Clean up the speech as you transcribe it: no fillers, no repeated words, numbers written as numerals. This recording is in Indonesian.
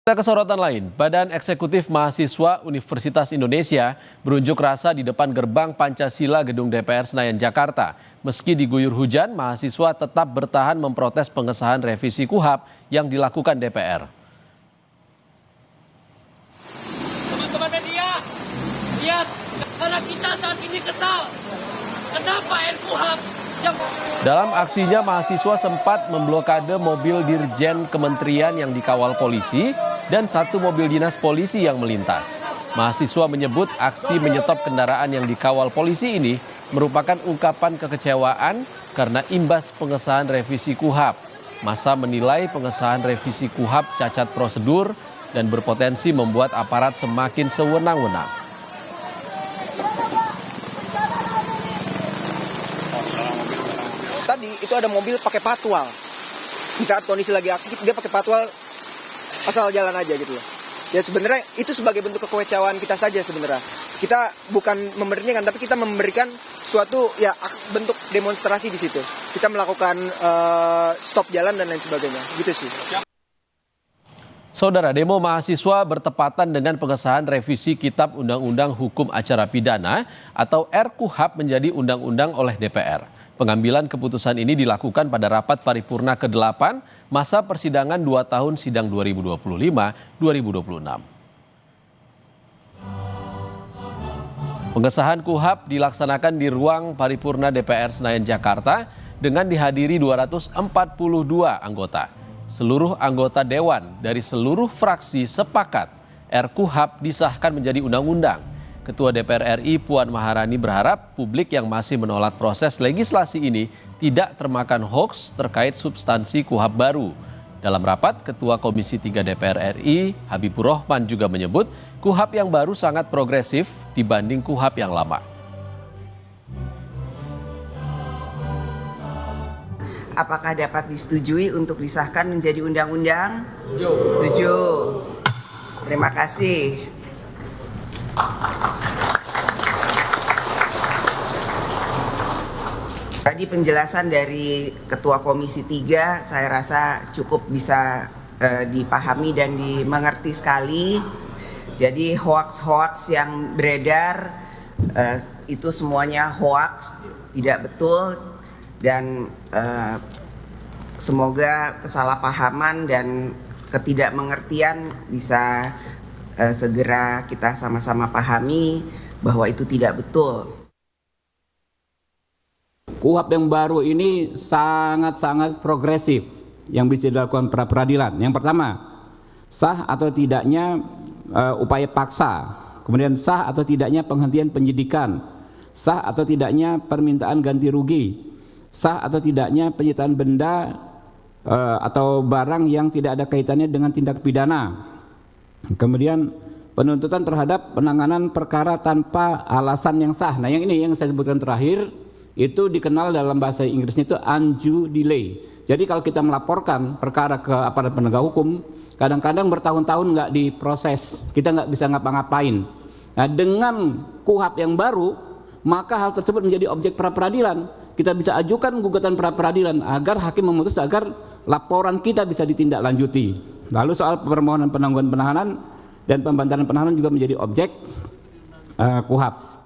Kita ke sorotan lain, Badan Eksekutif Mahasiswa Universitas Indonesia berunjuk rasa di depan gerbang Pancasila Gedung DPR Senayan, Jakarta. Meski diguyur hujan, mahasiswa tetap bertahan memprotes pengesahan revisi KUHP yang dilakukan DPR. Teman-teman media, lihat, karena kita saat ini kesal. Kenapa RKUHP Dalam aksinya, mahasiswa sempat memblokade mobil Dirjen Kementerian yang dikawal polisi dan satu mobil dinas polisi yang melintas. Mahasiswa menyebut aksi menyetop kendaraan yang dikawal polisi ini merupakan ungkapan kekecewaan karena imbas pengesahan revisi KUHP. Massa menilai pengesahan revisi KUHP cacat prosedur dan berpotensi membuat aparat semakin sewenang-wenang. Tadi itu ada mobil pakai patwal. Di saat kondisi lagi aksi, dia pakai patwal asal jalan aja gitu loh. Ya sebenarnya itu sebagai bentuk kekecewaan kita saja sebenarnya. Kita bukan memberhentikan, tapi kita memberikan suatu ya bentuk demonstrasi di situ. Kita melakukan stop jalan dan lain sebagainya. Gitu sih. Saudara, demo mahasiswa bertepatan dengan pengesahan revisi Kitab Undang-Undang Hukum Acara Pidana atau RKUHP menjadi undang-undang oleh DPR. Pengambilan keputusan ini dilakukan pada rapat paripurna ke-8 masa persidangan 2 tahun sidang 2025-2026. Pengesahan KUHP dilaksanakan di ruang paripurna DPR Senayan, Jakarta dengan dihadiri 242 anggota. Seluruh anggota dewan dari seluruh fraksi sepakat RKUHP disahkan menjadi undang-undang. Ketua DPR RI Puan Maharani berharap publik yang masih menolak proses legislasi ini tidak termakan hoaks terkait substansi KUHP baru. Dalam rapat, Ketua Komisi 3 DPR RI Habibur Rahman juga menyebut KUHP yang baru sangat progresif dibanding KUHP yang lama. Apakah dapat disetujui untuk disahkan menjadi undang-undang? Setuju. Terima kasih. Tadi penjelasan dari Ketua Komisi 3 saya rasa cukup bisa dipahami dan dimengerti sekali. Jadi hoaks-hoaks yang beredar itu semuanya hoaks, tidak betul, dan semoga kesalahpahaman dan ketidakmengertian bisa segera kita sama-sama pahami bahwa itu tidak betul. KUHP yang baru ini sangat-sangat progresif yang bisa dilakukan pra peradilan. Yang pertama, sah atau tidaknya upaya paksa, kemudian sah atau tidaknya penghentian penyidikan, sah atau tidaknya permintaan ganti rugi, sah atau tidaknya penyitaan benda atau barang yang tidak ada kaitannya dengan tindak pidana. Kemudian penuntutan terhadap penanganan perkara tanpa alasan yang sah. Nah, yang ini yang saya sebutkan terakhir itu dikenal dalam bahasa Inggrisnya itu undue delay. Jadi kalau kita melaporkan perkara ke aparat penegak hukum, kadang-kadang bertahun-tahun nggak diproses, kita nggak bisa ngapa-ngapain. Nah, dengan KUHP yang baru, maka hal tersebut menjadi objek pra peradilan. Kita bisa ajukan gugatan pra peradilan agar hakim memutus agar laporan kita bisa ditindaklanjuti. Lalu soal permohonan penangguhan penahanan dan pembantaran penahanan juga menjadi objek KUHP.